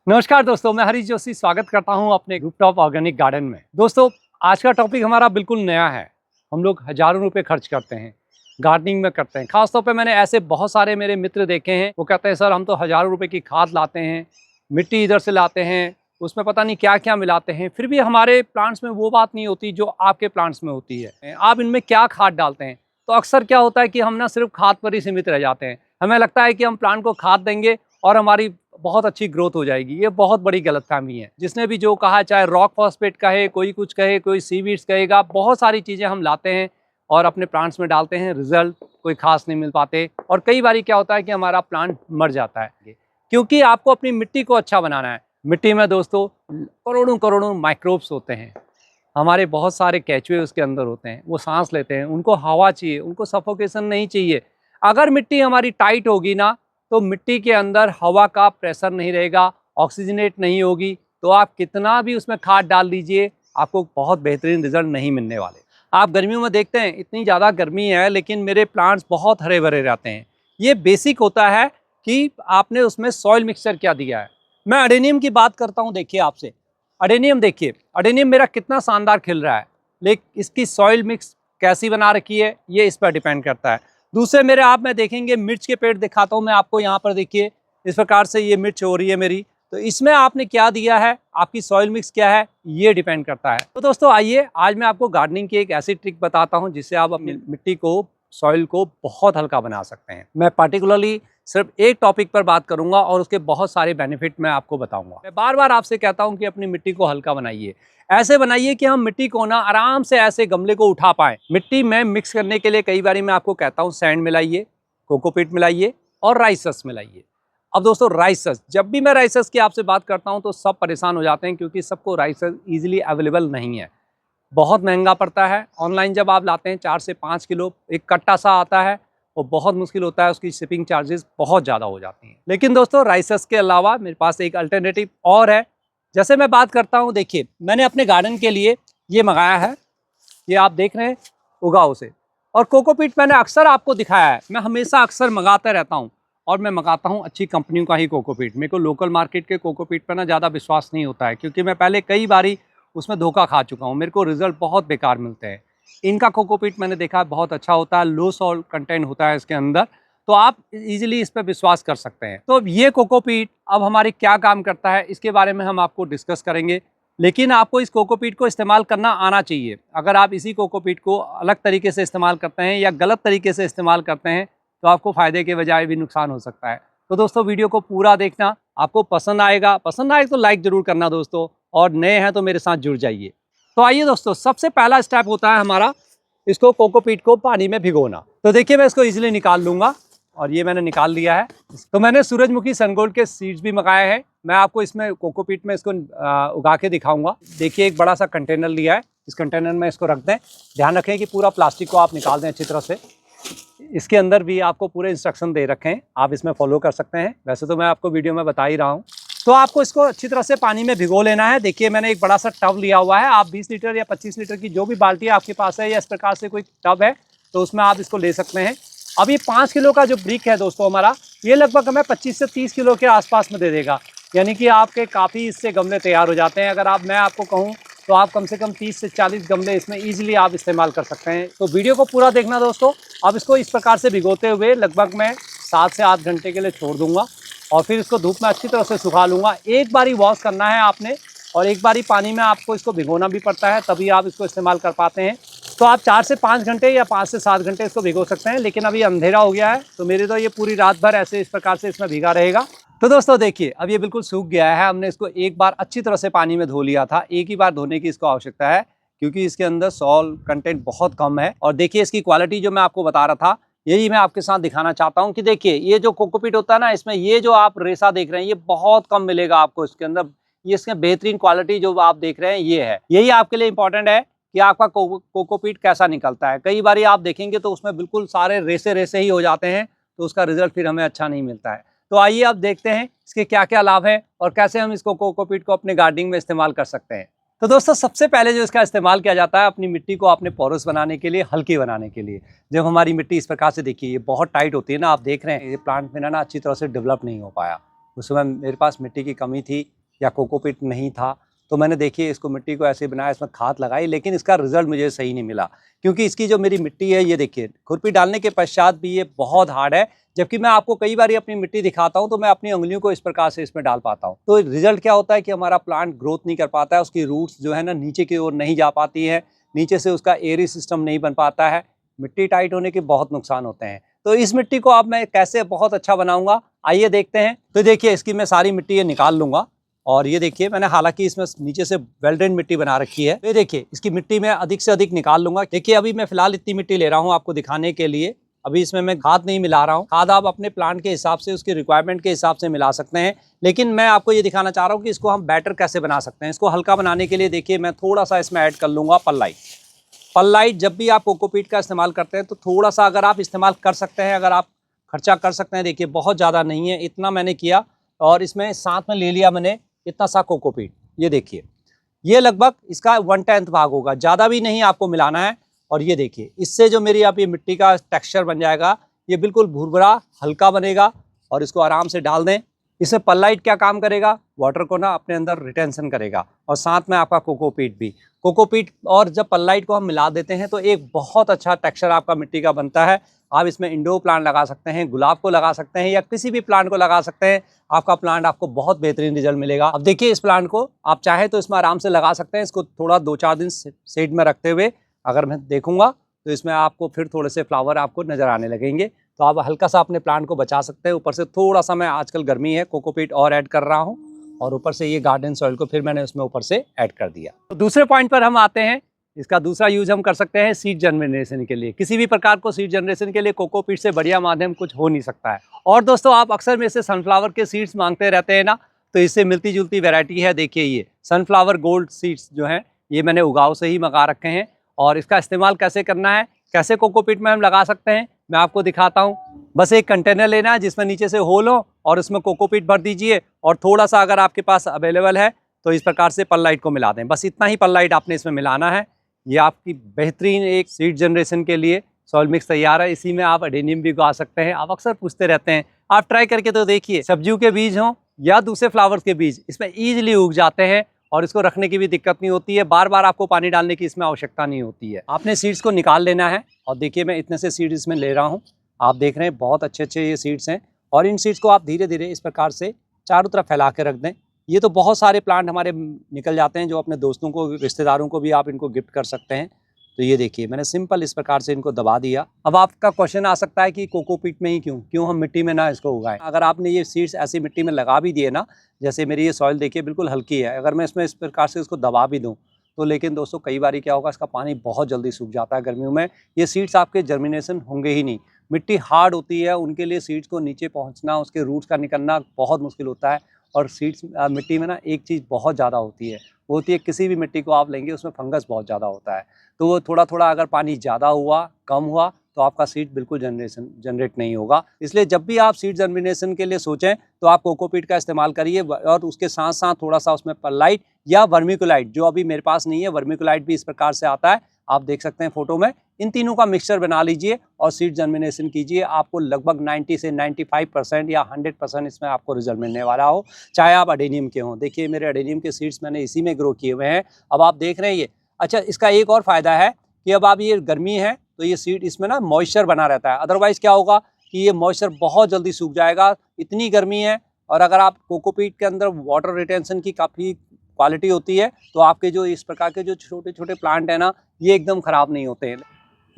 नमस्कार दोस्तों, मैं हरीश जोशी स्वागत करता हूं अपने रूफटॉप ऑर्गेनिक गार्डन में। दोस्तों, आज का टॉपिक हमारा बिल्कुल नया है। हम लोग हज़ारों रुपए खर्च करते हैं, गार्डनिंग में करते हैं। खासतौर पे मैंने ऐसे बहुत सारे मेरे मित्र देखे हैं, वो कहते हैं सर हम तो हज़ारों रुपए की खाद लाते हैं, मिट्टी इधर से लाते हैं, उसमें पता नहीं क्या-क्या मिलाते हैं, फिर भी हमारे प्लांट्स में वो बात नहीं होती जो आपके प्लांट्स में होती है। आप इनमें क्या खाद डालते हैं? तो अक्सर क्या होता है कि हम ना सिर्फ खाद पर ही सीमित रह जाते हैं। हमें लगता है कि हम प्लांट को खाद देंगे और हमारी बहुत अच्छी ग्रोथ हो जाएगी। ये बहुत बड़ी गलतफहमी है। जिसने भी जो कहा, चाहे रॉक फॉस्फेट कहे, कोई कुछ कहे, कोई सीवीड्स कहेगा, बहुत सारी चीज़ें हम लाते हैं और अपने प्लांट्स में डालते हैं, रिजल्ट कोई खास नहीं मिल पाते और कई बारी क्या होता है कि हमारा प्लांट मर जाता है। क्योंकि आपको अपनी मिट्टी को अच्छा बनाना है। मिट्टी में दोस्तों करोड़ों करोड़ों माइक्रोब्स होते हैं, हमारे बहुत सारे केचुए उसके अंदर होते हैं, वो सांस लेते हैं, उनको हवा चाहिए, उनको सफोकेशन नहीं चाहिए। अगर मिट्टी हमारी टाइट होगी ना, तो मिट्टी के अंदर हवा का प्रेशर नहीं रहेगा, ऑक्सीजनेट नहीं होगी, तो आप कितना भी उसमें खाद डाल दीजिए, आपको बहुत बेहतरीन रिजल्ट नहीं मिलने वाले। आप गर्मियों में देखते हैं इतनी ज़्यादा गर्मी है, लेकिन मेरे प्लांट्स बहुत हरे भरे रहते हैं। ये बेसिक होता है कि आपने उसमें सॉइल मिक्सचर क्या दिया है। मैं अडेनियम की बात करता हूँ, देखिए आपसे अडेनियम, देखिए अडेनियम मेरा कितना शानदार खिल रहा है, लेकिन इसकी सॉइल मिक्स कैसी बना रखी है ये इस पर डिपेंड करता है। दूसरे मेरे आप में देखेंगे मिर्च के पेड़ दिखाता हूँ मैं आपको, यहाँ पर देखिए इस प्रकार से ये मिर्च हो रही है मेरी, तो इसमें आपने क्या दिया है, आपकी सॉइल मिक्स क्या है, ये डिपेंड करता है। तो दोस्तों आइए, आज मैं आपको गार्डनिंग की एक ऐसी ट्रिक बताता हूँ जिससे आप अपनी मिट्टी को, सॉइल को बहुत हल्का बना सकते हैं। मैं पार्टिकुलरली सिर्फ एक टॉपिक पर बात करूंगा और उसके बहुत सारे बेनिफिट मैं आपको बताऊंगा। मैं बार बार आपसे कहता हूं कि अपनी मिट्टी को हल्का बनाइए, ऐसे बनाइए कि हम मिट्टी को ना आराम से ऐसे गमले को उठा पाएं। मिट्टी में मिक्स करने के लिए कई बार मैं आपको कहता हूं सैंड मिलाइए, कोकोपीट मिलाइए और राइसस मिलाइए। अब दोस्तों राइसस, जब भी मैं राइसस की आपसे बात करता हूं तो सब परेशान हो जाते हैं, क्योंकि सबको राइसस ईजिली अवेलेबल नहीं है, बहुत महंगा पड़ता है। ऑनलाइन जब आप लाते हैं 4 से 5 किलो एक कट्टा सा आता है, वो बहुत मुश्किल होता है, उसकी शिपिंग चार्जेस बहुत ज़्यादा हो जाती हैं। लेकिन दोस्तों राइसस के अलावा मेरे पास एक अल्टरनेटिव और है। जैसे मैं बात करता हूँ, देखिए मैंने अपने गार्डन के लिए ये मंगाया है, ये आप देख रहे हैं उगाओ से। और कोकोपीट मैंने अक्सर आपको दिखाया है, मैं हमेशा अक्सर मंगाता रहता हूँ और मैं मंगाता हूँ अच्छी कंपनियों का ही कोकोपीट। मेरे को लोकल मार्केट के कोकोपीट पर ना ज़्यादा विश्वास नहीं होता है, क्योंकि मैं पहले कई बारी उसमें धोखा खा चुका हूँ, मेरे को रिजल्ट बहुत बेकार मिलते हैं। इनका कोकोपीट मैंने देखा है बहुत अच्छा होता है, लो सॉल्ट कंटेंट होता है इसके अंदर, तो आप इजीली इस पर विश्वास कर सकते हैं। तो ये कोकोपीट अब हमारी क्या काम करता है इसके बारे में हम आपको डिस्कस करेंगे, लेकिन आपको इस कोकोपीट को इस्तेमाल करना आना चाहिए। अगर आप इसी कोकोपीट को अलग तरीके से इस्तेमाल करते हैं या गलत तरीके से इस्तेमाल करते हैं तो आपको फ़ायदे के बजाय भी नुकसान हो सकता है। तो दोस्तों वीडियो को पूरा देखना, आपको पसंद आएगा, पसंद आए तो लाइक ज़रूर करना दोस्तों, और नए हैं तो मेरे साथ जुड़ जाइए। तो आइए दोस्तों, सबसे पहला स्टेप होता है हमारा इसको कोकोपीट को पानी में भिगोना। तो देखिए मैं इसको इजीली निकाल लूँगा और ये मैंने निकाल लिया है। तो मैंने सूरजमुखी सनगोल्ड के सीड्स भी मंगाए हैं, मैं आपको इसमें कोकोपीट में इसको उगा के दिखाऊंगा। देखिए एक बड़ा सा कंटेनर लिया है, इस कंटेनर में इसको रख दें। ध्यान रखें कि पूरा प्लास्टिक को आप निकाल दें अच्छी तरह से। इसके अंदर भी आपको पूरे इंस्ट्रक्शन दे रखे हैं, आप इसमें फॉलो कर सकते हैं। वैसे तो मैं आपको वीडियो में बता ही रहा हूँ। तो आपको इसको अच्छी तरह से पानी में भिगो लेना है। देखिए मैंने एक बड़ा सा टब लिया हुआ है, आप 20 लीटर या 25 लीटर की जो भी बाल्टी आपके पास है या इस प्रकार से कोई टब है तो उसमें आप इसको ले सकते हैं। अब ये 5 किलो का जो ब्रिक है दोस्तों हमारा, ये लगभग हमें 25 से 30 किलो के आसपास में दे देगा, यानी कि आपके काफ़ी इससे गमले तैयार हो जाते हैं। अगर मैं आपको कहूँ तो आप कम से कम 30 से 40 गमले इसमें ईजिली आप इस्तेमाल कर सकते हैं। तो वीडियो को पूरा देखना दोस्तों। अब इसको इस प्रकार से भिगोते हुए लगभग मैं 7 से 8 घंटे के लिए छोड़ दूंगा और फिर इसको धूप में अच्छी तरह से सुखा लूँगा। एक बारी वॉश करना है आपने और एक बारी पानी में आपको इसको भिगोना भी पड़ता है, तभी आप इसको इस्तेमाल कर पाते हैं। तो आप 4 से 5 घंटे या 5 से 7 घंटे इसको भिगो सकते हैं, लेकिन अभी अंधेरा हो गया है तो मेरे तो ये पूरी रात भर ऐसे इस प्रकार से इसमें भीगा रहेगा। तो दोस्तों देखिए अब ये बिल्कुल सूख गया है, हमने इसको एक बार अच्छी तरह से पानी में धो लिया था। एक ही बार धोने की इसको आवश्यकता है, क्योंकि इसके अंदर सॉल्ट कंटेंट बहुत कम है। और देखिए इसकी क्वालिटी जो मैं आपको बता रहा था, यही मैं आपके साथ दिखाना चाहता हूँ कि देखिए ये जो कोकोपीट होता है ना, इसमें ये जो आप रेसा देख रहे हैं ये बहुत कम मिलेगा आपको इसके अंदर। ये इसके बेहतरीन क्वालिटी जो आप देख रहे हैं ये है, यही आपके लिए इंपॉर्टेंट है कि आपका कोकोपीट कैसा निकलता है। कई बार आप देखेंगे तो उसमें बिल्कुल सारे रेसे रेसे ही हो जाते हैं, तो उसका रिजल्ट फिर हमें अच्छा नहीं मिलता है। तो आइए अब देखते हैं इसके क्या क्या लाभ हैं और कैसे हम इसको कोकोपीट को अपने गार्डनिंग में इस्तेमाल कर सकते हैं। तो दोस्तों सबसे पहले जो इसका इस्तेमाल किया जाता है अपनी मिट्टी को अपने पोरस बनाने के लिए, हल्की बनाने के लिए। जब हमारी मिट्टी इस प्रकार से, देखिए ये बहुत टाइट होती है ना, आप देख रहे हैं ये प्लांट में ना अच्छी तरह से डेवलप नहीं हो पाया। उस समय मेरे पास मिट्टी की कमी थी, या कोकोपीट नहीं था, तो मैंने देखिए इसको मिट्टी को ऐसे बनाया, इसमें खाद लगाई, लेकिन इसका रिजल्ट मुझे सही नहीं मिला। क्योंकि इसकी जो मेरी मिट्टी है, ये देखिए खुरपी डालने के पश्चात भी ये बहुत हार्ड है। जबकि मैं आपको कई बार अपनी मिट्टी दिखाता हूँ तो मैं अपनी उंगलियों को इस प्रकार से इसमें डाल पाता हूँ। तो रिजल्ट क्या होता है कि हमारा प्लांट ग्रोथ नहीं कर पाता है, उसकी रूट्स जो है ना नीचे की ओर नहीं जा पाती है, नीचे से उसका एयरी सिस्टम नहीं बन पाता है। मिट्टी टाइट होने के बहुत नुकसान होते हैं। तो इस मिट्टी को अब मैं कैसे बहुत अच्छा बनाऊंगा, आइए देखते हैं। तो देखिए इसकी मैं सारी मिट्टी ये निकाल लूंगा, और ये देखिए मैंने हालांकि इसमें नीचे से वेल ड्रेन मिट्टी बना रखी है। ये देखिए इसकी मिट्टी में अधिक से अधिक निकाल लूंगा। देखिए अभी मैं फिलहाल इतनी मिट्टी ले रहा हूँ आपको दिखाने के लिए। अभी इसमें मैं खाद नहीं मिला रहा हूँ, खाद आप अपने प्लांट के हिसाब से, उसकी रिक्वायरमेंट के हिसाब से मिला सकते हैं। लेकिन मैं आपको ये दिखाना चाह रहा हूँ कि इसको हम बैटर कैसे बना सकते हैं। इसको हल्का बनाने के लिए देखिए मैं थोड़ा सा इसमें ऐड कर लूँगा परलाइट। परलाइट जब भी आप कोकोपीट का इस्तेमाल करते हैं तो थोड़ा सा अगर आप इस्तेमाल कर सकते हैं, अगर आप खर्चा कर सकते हैं। देखिए बहुत ज़्यादा नहीं है, इतना मैंने किया, और इसमें साथ में ले लिया मैंने इतना सा कोकोपीट। ये देखिए ये लगभग इसका 1/10 भाग होगा, ज़्यादा भी नहीं आपको मिलाना है। और ये देखिए इससे जो मेरी आप ये मिट्टी का टेक्सचर बन जाएगा, ये बिल्कुल भुरभुरा हल्का बनेगा। और इसको आराम से डाल दें। इसमें परलाइट क्या काम करेगा, वाटर को ना अपने अंदर रिटेंशन करेगा, और साथ में आपका कोकोपीट भी। कोकोपीट और जब परलाइट को हम मिला देते हैं तो एक बहुत अच्छा टेक्सचर आपका मिट्टी का बनता है। आप इसमें इंडोर प्लांट लगा सकते हैं, गुलाब को लगा सकते हैं, या किसी भी प्लांट को लगा सकते हैं। आपका प्लांट आपको बहुत बेहतरीन रिजल्ट मिलेगा। अब देखिए इस प्लांट को आप चाहे तो इसमें आराम से लगा सकते हैं। इसको थोड़ा 2-4 दिन शेड में रखते हुए अगर मैं देखूंगा तो इसमें आपको फिर थोड़े से फ्लावर आपको नजर आने लगेंगे। तो आप हल्का सा अपने प्लांट को बचा सकते हैं। ऊपर से थोड़ा सा मैं, आजकल गर्मी है, कोकोपीट और ऐड कर रहा हूँ, और ऊपर से ये गार्डन सॉइल को फिर मैंने उसमें ऊपर से ऐड कर दिया। तो दूसरे पॉइंट पर हम आते हैं। इसका दूसरा यूज हम कर सकते हैं सीड जनरेशन के लिए। किसी भी प्रकार को सीड जनरेशन के लिए कोकोपीट से बढ़िया माध्यम कुछ हो नहीं सकता है। और दोस्तों आप अक्सर मेरे से सनफ्लावर के सीड्स मांगते रहते हैं ना, तो इससे मिलती जुलती वैरायटी है। देखिए ये सनफ्लावर गोल्ड सीड्स जो हैं, ये मैंने उगाव से ही मंगा रखे हैं। और इसका इस्तेमाल कैसे करना है, कैसे कोकोपीट में हम लगा सकते हैं, मैं आपको दिखाता हूँ। बस एक कंटेनर लेना है जिसमें नीचे से होल हो, और उसमें कोकोपीट भर दीजिए, और थोड़ा सा अगर आपके पास अवेलेबल है तो इस प्रकार से परलाइट को मिला दें। बस इतना ही परलाइट आपने इसमें मिलाना है। ये आपकी बेहतरीन एक सीड जनरेशन के लिए सॉइल मिक्स तैयार है। इसी में आप एडेनियम भी उगा सकते हैं। आप अक्सर पूछते रहते हैं, आप ट्राई करके तो देखिए। सब्जियों के बीज हों या दूसरे फ्लावर्स के बीज, इसमें ईजिली उग जाते हैं, और इसको रखने की भी दिक्कत नहीं होती है। बार बार आपको पानी डालने की इसमें आवश्यकता नहीं होती है। आपने सीड्स को निकाल लेना है, और देखिए मैं इतने से सीड्स इसमें ले रहा हूँ। आप देख रहे हैं बहुत अच्छे अच्छे ये सीड्स हैं, और इन सीड्स को आप धीरे धीरे इस प्रकार से चारों तरफ फैला के रख दें। ये तो बहुत सारे प्लांट हमारे निकल जाते हैं, जो अपने दोस्तों को, रिश्तेदारों को भी आप इनको गिफ्ट कर सकते हैं। तो ये देखिए मैंने सिंपल इस प्रकार से इनको दबा दिया। अब आपका क्वेश्चन आ सकता है कि कोकोपीट में ही क्यों हम मिट्टी में ना इसको उगाएं। अगर आपने ये सीड्स ऐसी मिट्टी में लगा भी दिए ना, जैसे मेरी ये सॉइल देखिए बिल्कुल हल्की है, अगर मैं इसमें इस प्रकार से इसको दबा भी दूँ तो, लेकिन दोस्तों कई बार क्या होगा, इसका पानी बहुत जल्दी सूख जाता है गर्मियों में। ये सीड्स आपके जर्मिनेशन होंगे ही नहीं। मिट्टी हार्ड होती है, उनके लिए सीड्स को नीचे पहुँचना, उसके रूट्स का निकलना बहुत मुश्किल होता है। और सीड्स मिट्टी में ना एक चीज़ बहुत ज़्यादा होती है, वो होती है किसी भी मिट्टी को आप लेंगे उसमें फंगस बहुत ज़्यादा होता है। तो वो थोड़ा थोड़ा अगर पानी ज़्यादा हुआ, कम हुआ, तो आपका सीड बिल्कुल जनरेट नहीं होगा। इसलिए जब भी आप सीड जर्मिनेशन के लिए सोचें तो आप कोकोपीट का इस्तेमाल करिए, और उसके साथ साथ थोड़ा सा उसमें परलाइट या वर्मिकुलाइट, जो अभी मेरे पास नहीं है, वर्मिकुलाइट भी इस प्रकार से आता है, आप देख सकते हैं फोटो में। इन तीनों का मिक्सचर बना लीजिए और सीड जर्मिनेशन कीजिए। आपको लगभग 90 से 95% या 100% इसमें आपको रिजल्ट मिलने वाला हो, चाहे आप एडेनियम के हों। देखिए मेरे एडेनियम के सीड्स मैंने इसी में ग्रो किए हुए हैं। अब आप देख रहे हैं ये। अच्छा, इसका एक और फ़ायदा है कि अब आप, ये गर्मी है तो ये सीड इसमें ना मॉइस्चर बना रहता है। अदरवाइज़ क्या होगा कि ये मॉइस्चर बहुत जल्दी सूख जाएगा, इतनी गर्मी है। और अगर आप कोकोपीट के अंदर वाटर रिटेंशन की काफ़ी क्वालिटी होती है, तो आपके जो इस प्रकार के जो छोटे छोटे प्लांट हैं ना, ये एकदम ख़राब नहीं होते हैं।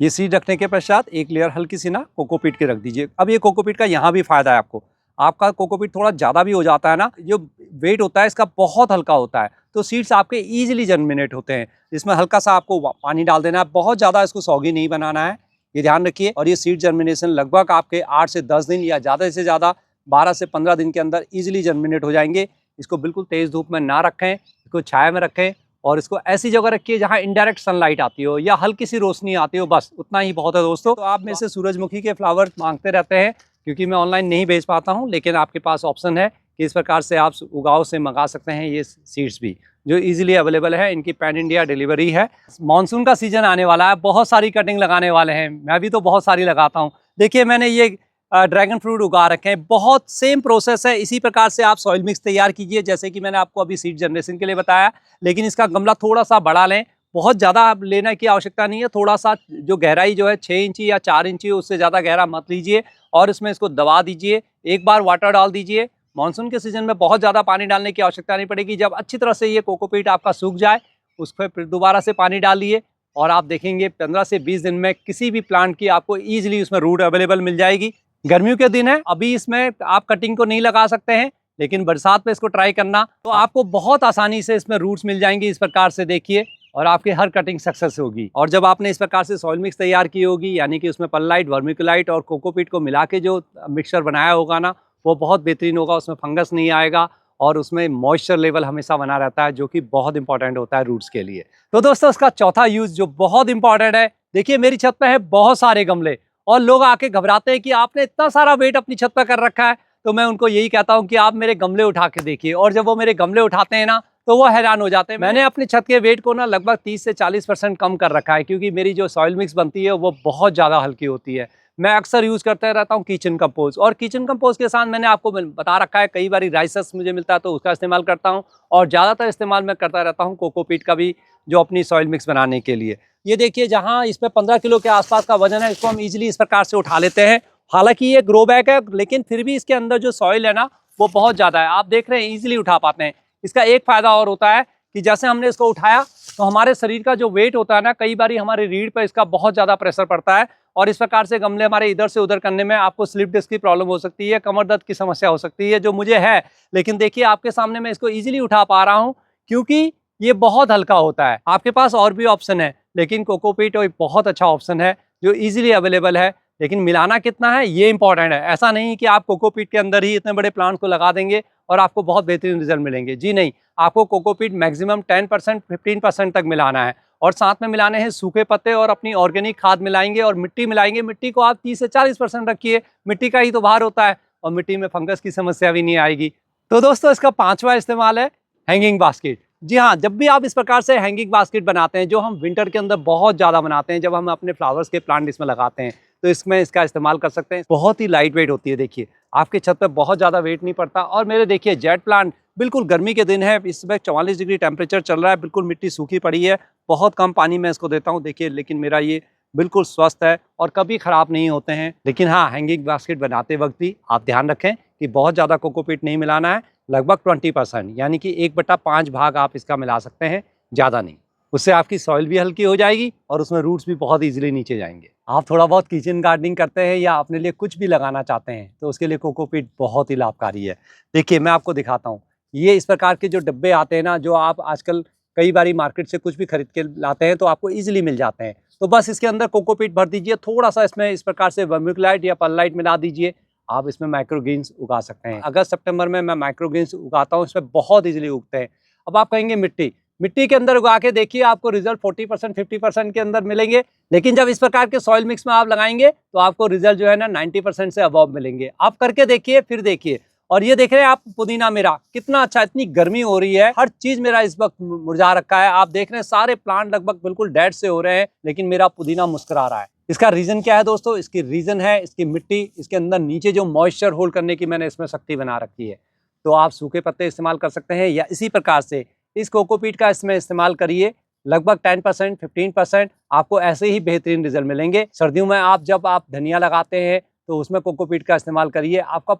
ये सीड रखने के पश्चात एक लेयर हल्की सी ना कोकोपीट की रख दीजिए। अब ये कोकोपीट का यहाँ भी फ़ायदा है आपको। आपका कोकोपीट थोड़ा ज़्यादा भी हो जाता है ना, जो वेट होता है इसका बहुत हल्का होता है, तो सीड्स आपके ईजिली जर्मिनेट होते हैं। इसमें हल्का सा आपको पानी डाल देना है, बहुत ज़्यादा इसको सौगी नहीं बनाना है, ये ध्यान रखिए। और ये सीड जर्मिनेशन लगभग आपके 8 से 10 दिन या ज़्यादा से ज़्यादा 12 से 15 दिन के अंदर ईजिली जर्मिनेट हो जाएंगे। इसको बिल्कुल तेज़ धूप में ना रखें, इसको छाया में रखें, और इसको ऐसी जगह रखिए जहाँ इनडायरेक्ट सनलाइट आती हो या हल्की सी रोशनी आती हो, बस उतना ही बहुत है दोस्तों। तो आप में से सूरजमुखी के फ्लावर मांगते रहते हैं, क्योंकि मैं ऑनलाइन नहीं भेज पाता हूँ, लेकिन आपके पास ऑप्शन है कि इस प्रकार से आप उगाव से मंगा सकते हैं ये सीड्स भी, जो इजीली अवेलेबल है। इनकी पैन इंडिया डिलीवरी है। मानसून का सीजन आने वाला है, बहुत सारी कटिंग लगाने वाले हैं, मैं भी तो बहुत सारी लगाता हूँ। देखिए मैंने ये ड्रैगन फ्रूट उगा रखे हैं। बहुत सेम प्रोसेस है। इसी प्रकार से आप सॉइल मिक्स तैयार कीजिए, जैसे कि मैंने आपको अभी सीड जनरेशन के लिए बताया। लेकिन इसका गमला थोड़ा सा बड़ा लें, बहुत ज़्यादा आप लेने की आवश्यकता नहीं है। थोड़ा सा जो गहराई जो है 6 इंची या 4 इंची, उससे ज़्यादा गहरा मत लीजिए और इसमें इसको दबा दीजिए। एक बार वाटर डाल दीजिए। मानसून के सीजन में बहुत ज़्यादा पानी डालने की आवश्यकता नहीं पड़ेगी। जब अच्छी तरह से ये कोकोपीट आपका सूख जाए, उस पर फिर दोबारा से पानी डालिए और आप देखेंगे 15 से 20 दिन में किसी भी प्लांट की आपको ईजिली उसमें रूट अवेलेबल मिल जाएगी। गर्मियों के दिन है, अभी इसमें आप कटिंग को नहीं लगा सकते हैं, लेकिन बरसात में इसको ट्राई करना तो आपको बहुत आसानी से इसमें रूट्स मिल जाएंगी। इस प्रकार से देखिए और आपकी हर कटिंग सक्सेस होगी। और जब आपने इस प्रकार से सॉइल मिक्स तैयार की होगी, यानी कि उसमें परलाइट, वर्मिकुलाइट और कोकोपीट को मिला के जो मिक्सचर बनाया होगा ना, वो बहुत बेहतरीन होगा। उसमें फंगस नहीं आएगा और उसमें मॉइस्चर लेवल हमेशा बना रहता है, जो कि बहुत इंपॉर्टेंट होता है रूट्स के लिए। तो दोस्तों, इसका चौथा यूज जो बहुत इंपॉर्टेंट है, देखिए मेरी छत पे है बहुत सारे गमले और लोग आके घबराते हैं कि आपने इतना सारा वेट अपनी छत पर कर रखा है। तो मैं उनको यही कहता हूँ कि आप मेरे गमले उठा के देखिए, और जब वो मेरे गमले उठाते हैं ना, तो वो हैरान हो जाते हैं। मैंने अपनी छत के वेट को ना लगभग 30 से 40% कम कर रखा है, क्योंकि मेरी जो सॉइल मिक्स बनती है वो बहुत ज़्यादा हल्की होती है। मैं अक्सर यूज़ करते रहता हूँ किचन कंपोस्ट, और किचन कंपोस्ट के साथ मैंने आपको बता रखा है, कई बार राइसेस मुझे मिलता है तो उसका इस्तेमाल करता हूँ, और ज़्यादातर इस्तेमाल मैं करता रहता हूँ कोकोपीट का भी, जो अपनी सॉइल मिक्स बनाने के लिए। ये देखिए, जहाँ इसमें 15 किलो के आसपास का वजन है, इसको हम इजीली इस प्रकार से उठा लेते हैं। हालांकि ये ग्रो बैग है, लेकिन फिर भी इसके अंदर जो सॉइल है ना, वो बहुत ज़्यादा है। आप देख रहे हैं, इजीली उठा पाते हैं। इसका एक फ़ायदा और होता है कि जैसे हमने इसको उठाया तो हमारे शरीर का जो वेट होता है ना, कई बार हमारे रीढ़ पर इसका बहुत ज़्यादा प्रेशर पड़ता है, और इस प्रकार से गमले हमारे इधर से उधर करने में आपको स्लिप डिस्क की प्रॉब्लम हो सकती है, कमर दर्द की समस्या हो सकती है, जो मुझे है। लेकिन देखिए, आपके सामने मैं इसको इजीली उठा पा रहा हूँ, क्योंकि ये बहुत हल्का होता है। आपके पास और भी ऑप्शन है, लेकिन कोकोपीट एक बहुत अच्छा ऑप्शन है जो इजीली अवेलेबल है। लेकिन मिलाना कितना है, ये इंपॉर्टेंट है। ऐसा नहीं कि आप कोकोपीट के अंदर ही इतने बड़े प्लांट्स को लगा देंगे और आपको बहुत बेहतरीन रिजल्ट मिलेंगे। जी नहीं, आपको कोकोपीट मैक्सिमम 10% 15% तक मिलाना है, और साथ में मिलाने हैं सूखे पत्ते और अपनी ऑर्गेनिक खाद मिलाएंगे और मिट्टी मिलाएंगे। मिट्टी को आप 30 से 40% रखिए, मिट्टी का ही तो भार होता है, और मिट्टी में फंगस की समस्या भी नहीं आएगी। तो दोस्तों, इसका पांचवा इस्तेमाल है हैंगिंग बास्केट। जी हाँ, जब भी आप इस प्रकार से हैंगिंग बास्केट बनाते हैं, जो हम विंटर के अंदर बहुत ज़्यादा बनाते हैं, जब हम अपने फ्लावर्स के प्लांट इसमें लगाते हैं, तो इसमें इसका इस्तेमाल कर सकते हैं। बहुत ही लाइट वेट होती है। देखिए, आपके छत पे बहुत ज़्यादा वेट नहीं पड़ता। और मेरे देखिए जेट प्लांट, बिल्कुल गर्मी के दिन है, इस समय 44 डिग्री टेम्परेचर चल रहा है, बिल्कुल मिट्टी सूखी पड़ी है, बहुत कम पानी मैं इसको देता हूँ। देखिए, लेकिन मेरा ये बिल्कुल स्वस्थ है और कभी ख़राब नहीं होते हैं। लेकिन हाँ, हैंगिंग बास्केट बनाते वक्त भी आप ध्यान रखें कि बहुत ज़्यादा कोकोपीट नहीं मिलाना है। लगभग 20%, यानी कि 1/5 भाग आप इसका मिला सकते हैं, ज़्यादा नहीं। उससे आपकी सॉइल भी हल्की हो जाएगी और उसमें रूट्स भी बहुत ईजिली नीचे जाएंगे। आप थोड़ा बहुत किचन गार्डनिंग करते हैं या अपने लिए कुछ भी लगाना चाहते हैं, तो उसके लिए कोकोपीट बहुत ही लाभकारी है। देखिए, मैं आपको दिखाता हूँ। ये इस प्रकार के जो डब्बे आते हैं ना, जो आप आजकल कई बारी मार्केट से कुछ भी खरीद के लाते हैं, तो आपको ईजिली मिल जाते हैं। तो बस इसके अंदर कोकोपीट भर दीजिए, थोड़ा सा इसमें इस प्रकार से वर्मिकुलाइट या परलाइट मिला दीजिए। आप इसमें माइक्रोग्रीन्स उगा सकते हैं। अगस्त सितंबर में मैं माइक्रोग्रीन्स उगाता हूँ, इसमें बहुत ईजिली उगते हैं। अब आप कहेंगे मिट्टी के अंदर उगा के देखिए, आपको रिजल्ट 40% 50% के अंदर मिलेंगे। लेकिन जब इस प्रकार के सॉइल मिक्स में आप लगाएंगे, तो आपको रिजल्ट जो है ना 90% से अबव मिलेंगे। आप करके देखिए, फिर देखिए। और ये देख रहे हैं आप, पुदीना मेरा कितना अच्छा, इतनी गर्मी हो रही है, हर चीज मेरा इस वक्त मुरझा रखा है। आप देख रहे हैं सारे प्लांट लगभग बिल्कुल डेड से हो रहे हैं, लेकिन मेरा पुदीना मुस्कुरा रहा है। इसका रीजन क्या है दोस्तों? इसकी रीजन है इसकी मिट्टी, इसके अंदर नीचे जो मॉइस्चर होल्ड करने की मैंने इसमें शक्ति बना रखी है। तो आप सूखे पत्ते इस्तेमाल कर सकते हैं, या इसी प्रकार से इस कोकोपीट का इसमें इस्तेमाल करिए। लगभग 10% 15% आपको ऐसे ही बेहतरीन रिजल्ट मिलेंगे। सर्दियों में जब आप धनिया लगाते हैं, तो उसमें कोकोपीट का इस्तेमाल करिए। आपका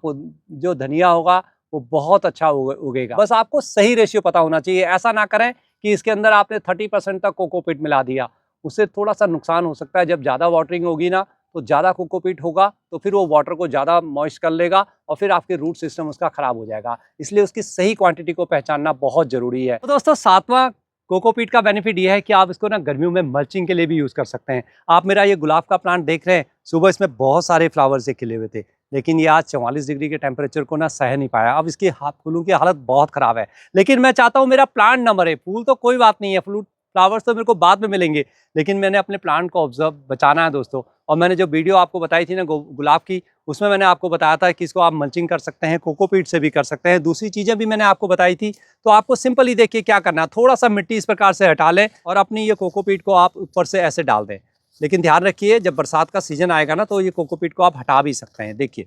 जो धनिया होगा वो बहुत अच्छा उगेगा। बस आपको सही रेशियो पता होना चाहिए। ऐसा ना करें कि इसके अंदर आपने 30% तक कोकोपीट मिला दिया, उससे थोड़ा सा नुकसान हो सकता है। जब ज़्यादा वाटरिंग होगी ना, तो ज़्यादा कोकोपीट होगा, तो फिर वो वाटर को ज़्यादा मॉइस्ट कर लेगा और फिर आपके रूट सिस्टम उसका ख़राब हो जाएगा। इसलिए उसकी सही क्वांटिटी को पहचानना बहुत ज़रूरी है। तो दोस्तों, सातवां कोकोपीट का बेनिफिट ये है कि आप इसको ना गर्मियों में मल्चिंग के लिए भी यूज़ कर सकते हैं। आप मेरा ये गुलाब का प्लांट देख रहे हैं, सुबह इसमें बहुत सारे फ्लावर्स से खिले हुए थे, लेकिन ये आज 44 डिग्री के टेम्परेचर को ना सह नहीं पाया। अब इसकी फूलों की हालत बहुत ख़राब है। लेकिन मैं चाहता हूँ मेरा प्लांट ना मरे। फूल तो कोई बात नहीं है, फ्लावर्स तो मेरे को बाद में मिलेंगे, लेकिन मैंने अपने प्लांट को बचाना है दोस्तों। और मैंने जो वीडियो आपको बताई थी ना गुलाब की, उसमें मैंने आपको बताया था कि इसको आप मल्चिंग कर सकते हैं, कोकोपीट से भी कर सकते हैं, दूसरी चीज़ें भी मैंने आपको बताई थी। तो आपको सिंपल ही देखिए क्या करना है, थोड़ा सा मिट्टी इस प्रकार से हटा लें और अपनी ये कोकोपीट को आप ऊपर से ऐसे डाल दें। लेकिन ध्यान रखिए जब बरसात का सीजन आएगा ना तो ये कोकोपीट को आप हटा भी सकते हैं। देखिए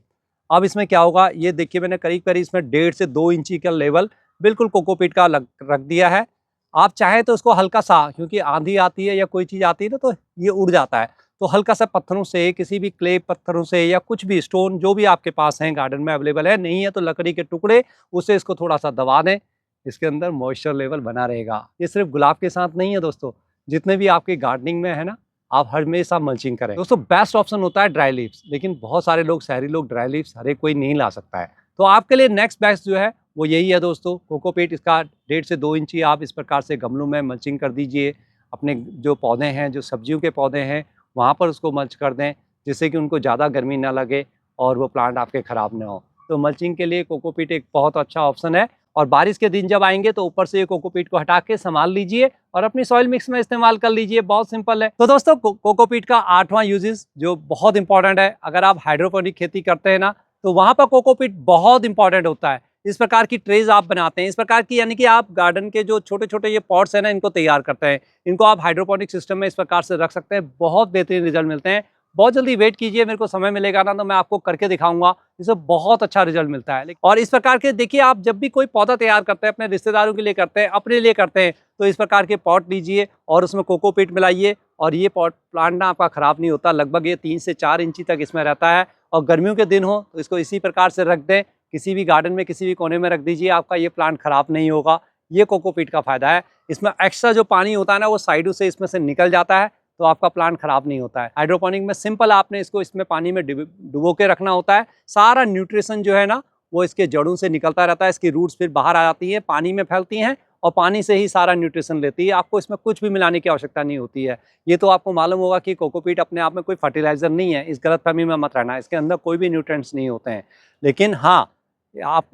अब इसमें क्या होगा, ये देखिए मैंने करीब करीब इसमें 1.5 से 2 इंची का लेवल बिल्कुल कोकोपीट का रख दिया है। आप चाहें तो उसको हल्का सा, क्योंकि आंधी आती है या कोई चीज़ आती है ना तो ये उड़ जाता है, तो हल्का सा पत्थरों से, किसी भी क्ले पत्थरों से या कुछ भी स्टोन जो भी आपके पास हैं गार्डन में अवेलेबल है, नहीं है तो लकड़ी के टुकड़े, उससे इसको थोड़ा सा दबा दें। इसके अंदर मॉइस्चर लेवल बना रहेगा। ये सिर्फ गुलाब के साथ नहीं है दोस्तों, जितने भी आपकी गार्डनिंग में है ना, आप हमेशा मल्चिंग करें। दोस्तों बेस्ट ऑप्शन होता है ड्राई लीव्स, लेकिन बहुत सारे लोग, शहरी लोग ड्राई लीव्स हर एक कोई नहीं ला सकता है, तो आपके लिए नेक्स्ट बेस्ट जो है वो यही है दोस्तों, कोकोपीट। इसका 1.5 से 2 इंची आप इस प्रकार से गमलों में मल्चिंग कर दीजिए। अपने जो पौधे हैं, जो सब्जियों के पौधे हैं, वहाँ पर उसको मल्च कर दें, जिससे कि उनको ज़्यादा गर्मी ना लगे और वो प्लांट आपके ख़राब ना हो। तो मल्चिंग के लिए कोकोपीट एक बहुत अच्छा ऑप्शन है। और बारिश के दिन जब आएंगे तो ऊपर से ये कोकोपीट को हटा के संभाल लीजिए और अपनी सॉइल मिक्स में इस्तेमाल कर लीजिए। बहुत सिंपल है। तो दोस्तों कोकोपीट का 8वां यूजेस जो बहुत इंपॉर्टेंट है, अगर आप हाइड्रोपोनिक खेती करते हैं ना तो वहाँ पर कोकोपीट बहुत इंपॉर्टेंट होता है। इस प्रकार की ट्रेज आप बनाते हैं, इस प्रकार की, यानी कि आप गार्डन के जो छोटे छोटे ये पॉट्स हैं ना, इनको तैयार करते हैं, इनको आप हाइड्रोपोनिक सिस्टम में इस प्रकार से रख सकते हैं। बहुत बेहतरीन रिजल्ट मिलते हैं। बहुत जल्दी वेट कीजिए, मेरे को समय मिलेगा ना तो मैं आपको करके दिखाऊंगा, इससे बहुत अच्छा रिजल्ट मिलता है। और इस प्रकार के देखिए, आप जब भी कोई पौधा तैयार करते हैं, अपने रिश्तेदारों के लिए करते हैं, अपने लिए करते हैं, तो इस प्रकार के पॉट लीजिए और उसमें कोकोपीट मिलाइए और ये पॉट प्लांट ना आपका ख़राब नहीं होता। लगभग ये 3 से 4 इंची तक इसमें रहता है। और गर्मियों के दिन हो तो इसको इसी प्रकार से रख दें, किसी भी गार्डन में किसी भी कोने में रख दीजिए, आपका ये प्लांट ख़राब नहीं होगा। ये कोकोपीट का फ़ायदा है। इसमें एक्स्ट्रा जो पानी होता है ना, वो साइडों से इसमें से निकल जाता है, तो आपका प्लांट खराब नहीं होता है। हाइड्रोपोनिक में सिंपल आपने इसको इसमें पानी में डुबो के रखना होता है। सारा न्यूट्रिशन जो है ना वो इसके जड़ों से निकलता रहता है। इसकी रूट्स फिर बाहर आ जाती हैं, पानी में फैलती हैं और पानी से ही सारा न्यूट्रिशन लेती है। आपको इसमें कुछ भी मिलाने की आवश्यकता नहीं होती है। ये तो आपको मालूम होगा कि कोकोपीट अपने आप में कोई फर्टिलाइजर नहीं है, इस गलतफहमी में मत रहना। इसके अंदर कोई भी न्यूट्रिएंट्स नहीं होते हैं, लेकिन हाँ आप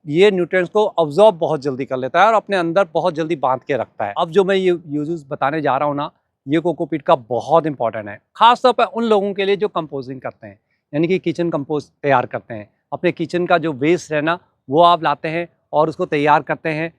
ये न्यूट्रिएंट्स को अब्जॉर्ब बहुत जल्दी कर लेता है और अपने अंदर बहुत जल्दी बांध के रखता है। अब जो मैं ये यूजेस बताने जा रहा हूँ ना, ये कोकोपीट का बहुत इंपॉर्टेंट है, खासतौर पर उन लोगों के लिए जो कंपोजिंग करते हैं, यानी कि किचन कंपोस्ट तैयार करते हैं। अपने किचन का जो वेस्ट है ना वो आप लाते हैं और उसको तैयार करते हैं।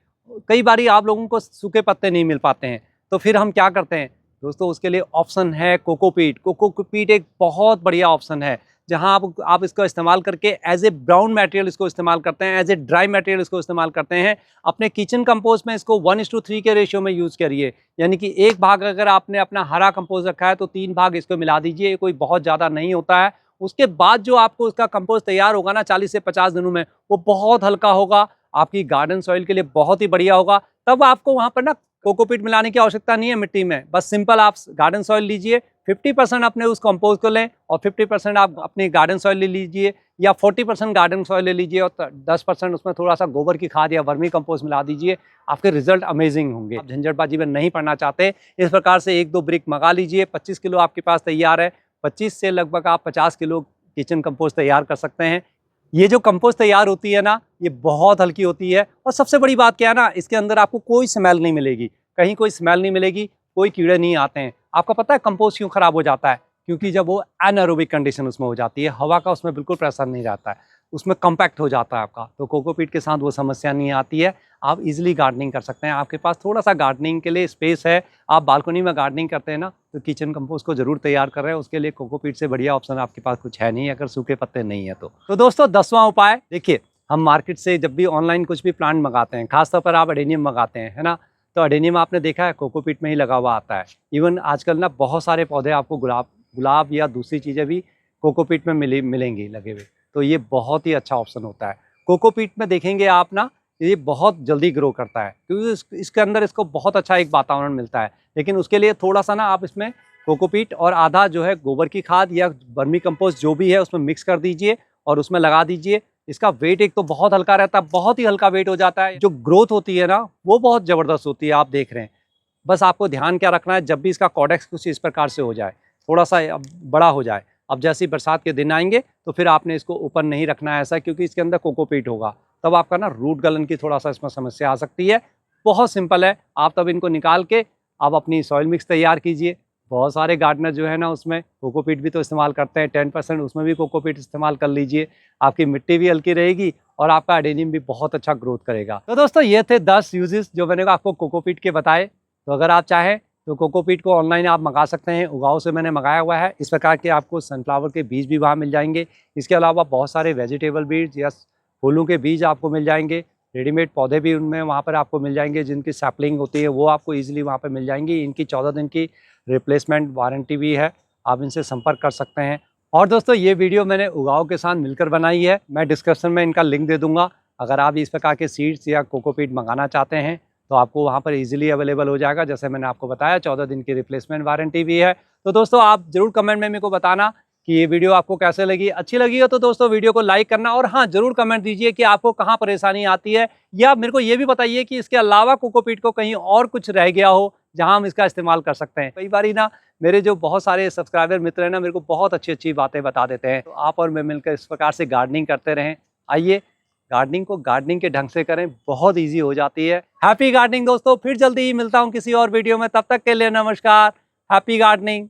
कई बारी आप लोगों को सूखे पत्ते नहीं मिल पाते हैं, तो फिर हम क्या करते हैं दोस्तों, उसके लिए ऑप्शन है कोकोपीट। कोकोपीट एक बहुत बढ़िया ऑप्शन है, जहां आप इसको इस्तेमाल करके एज ए ब्राउन मटेरियल इसको इस्तेमाल करते हैं, एज ए ड्राई मटेरियल इसको इस्तेमाल करते हैं। अपने किचन कंपोस्ट में इसको 1:3 के रेशियो में यूज़ करिए, यानी कि 1 भाग अगर आपने अपना हरा कंपोस्ट रखा है तो 3 भाग इसको मिला दीजिए। ये कोई बहुत ज़्यादा नहीं होता है। उसके बाद जो आपको उसका कंपोस्ट तैयार होगा ना 40 से 50 दिनों में, वो बहुत हल्का होगा, आपकी गार्डन सॉइल के लिए बहुत ही बढ़िया होगा। तब आपको वहाँ पर ना कोकोपीट मिलाने की आवश्यकता नहीं है मिट्टी में। बस सिंपल आप गार्डन सॉइल लीजिए, 50% अपने उस कंपोस्ट को लें और 50% आप अपनी गार्डन सॉइल ले लीजिए, या 40% गार्डन सॉइल ले लीजिए और 10% उसमें थोड़ा सा गोबर की खाद या वर्मी कंपोस्ट मिला दीजिए। आपके रिजल्ट अमेजिंग होंगे। आप झंझटबाजी में नहीं पड़ना चाहते, इस प्रकार से 1-2 ब्रिक मंगा लीजिए। 25 किलो आपके पास तैयार है। 25 से लगभग आप 50 किलो किचन कंपोस्ट तैयार कर सकते हैं। ये जो कंपोस्ट तैयार होती है ना, ये बहुत हल्की होती है और सबसे बड़ी बात क्या है ना, इसके अंदर आपको कोई स्मेल नहीं मिलेगी, कहीं कोई स्मेल नहीं मिलेगी, कोई कीड़े नहीं आते हैं। आपको पता है कंपोस्ट क्यों खराब हो जाता है? क्योंकि जब वो एनारोबिक कंडीशन उसमें हो जाती है, हवा का उसमें बिल्कुल प्रेशर नहीं रहता है, उसमें कम्पैक्ट हो जाता है आपका। तो कोकोपीट के साथ वो समस्या नहीं आती है। आप इजीली गार्डनिंग कर सकते हैं। आपके पास थोड़ा सा गार्डनिंग के लिए स्पेस है, आप बालकनी में गार्डनिंग करते हैं ना, तो किचन कंपोस्ट को जरूर तैयार कर रहे हैं। उसके लिए कोकोपीट से बढ़िया ऑप्शन आपके पास कुछ है नहीं, अगर सूखे पत्ते नहीं है तो दोस्तों 10वां उपाय देखिए, हम मार्केट से जब भी ऑनलाइन कुछ भी प्लांट मंगाते हैं, खासतौर पर आप एडेनियम मंगाते हैं, है ना, तो एडेनियम आपने देखा है कोकोपीट में ही लगा हुआ आता है। इवन आजकल ना बहुत सारे पौधे आपको गुलाब या दूसरी चीज़ें भी कोकोपीट में मिलेंगी लगे हुए, तो ये बहुत ही अच्छा ऑप्शन होता है। कोकोपीट में देखेंगे आप ना, ये बहुत जल्दी ग्रो करता है क्योंकि इसके अंदर इसको बहुत अच्छा एक वातावरण मिलता है। लेकिन उसके लिए थोड़ा सा ना आप इसमें कोकोपीट और आधा जो है गोबर की खाद या वर्मी कंपोस्ट जो भी है उसमें मिक्स कर दीजिए और उसमें लगा दीजिए। इसका वेट एक तो बहुत हल्का रहता है, बहुत ही हल्का वेट हो जाता है। जो ग्रोथ होती है ना वो बहुत ज़बरदस्त होती है, आप देख रहे हैं। बस आपको ध्यान क्या रखना है, जब भी इसका कॉडेक्स कुछ इस प्रकार से हो जाए, थोड़ा सा बड़ा हो जाए, अब जैसे ही बरसात के दिन आएंगे तो फिर आपने इसको ऊपर नहीं रखना है ऐसा, क्योंकि इसके अंदर कोकोपीट होगा, तब आपका ना रूट गलन की थोड़ा सा इसमें समस्या आ सकती है। बहुत सिंपल है, आप तब इनको निकाल के आप अपनी सॉइल मिक्स तैयार कीजिए। बहुत सारे गार्डनर जो है ना उसमें कोकोपीट भी तो इस्तेमाल करते हैं, 10% उसमें भी कोकोपीट इस्तेमाल कर लीजिए। आपकी मिट्टी भी हल्की रहेगी और आपका एडेनियम भी बहुत अच्छा ग्रोथ करेगा। तो दोस्तों ये थे 10 यूजेस जो मैंने आपको कोकोपीट के बताए। तो अगर आप चाहें तो कोकोपीट को ऑनलाइन आप मंगा सकते हैं, उगाओ से मैंने मंगाया हुआ है। इस प्रकार के आपको सनफ्लावर के बीज भी वहाँ मिल जाएंगे। इसके अलावा बहुत सारे वेजिटेबल बीज या फूलों के बीज आपको मिल जाएंगे। रेडीमेड पौधे भी उनमें वहाँ पर आपको मिल जाएंगे, जिनकी सैपलिंग होती है वो आपको ईजिली वहाँ पर मिल जाएंगी। इनकी 14 दिन की रिप्लेसमेंट वारंटी भी है, आप इनसे संपर्क कर सकते हैं। और दोस्तों ये वीडियो मैंने उगाओ के साथ मिलकर बनाई है, मैं डिस्क्रिप्शन में इनका लिंक दे दूँगा। अगर आप इस प्रकार के सीड्स या कोकोपीट मंगाना चाहते हैं तो आपको वहाँ पर इजीली अवेलेबल हो जाएगा। जैसे मैंने आपको बताया 14 दिन की रिप्लेसमेंट वारंटी भी है। तो दोस्तों आप ज़रूर कमेंट में मेरे को बताना कि ये वीडियो आपको कैसे लगी। अच्छी लगी हो तो दोस्तों वीडियो को लाइक करना, और हाँ ज़रूर कमेंट दीजिए कि आपको कहाँ परेशानी आती है, या मेरे को ये भी बताइए कि इसके अलावा कोकोपीट को कहीं और कुछ रह गया हो जहाँ हम इसका इस्तेमाल कर सकते हैं। कई बार ना मेरे जो बहुत सारे सब्सक्राइबर मित्र हैं ना, मेरे को बहुत अच्छी अच्छी बातें बता देते हैं। तो आप और मैं मिलकर इस प्रकार से गार्डनिंग करते रहें। आइए गार्डनिंग को गार्डनिंग के ढंग से करें, बहुत ईजी हो जाती है। हैप्पी गार्डनिंग दोस्तों, फिर जल्दी ही मिलता हूँ किसी और वीडियो में, तब तक के लिए नमस्कार। Happy gardening.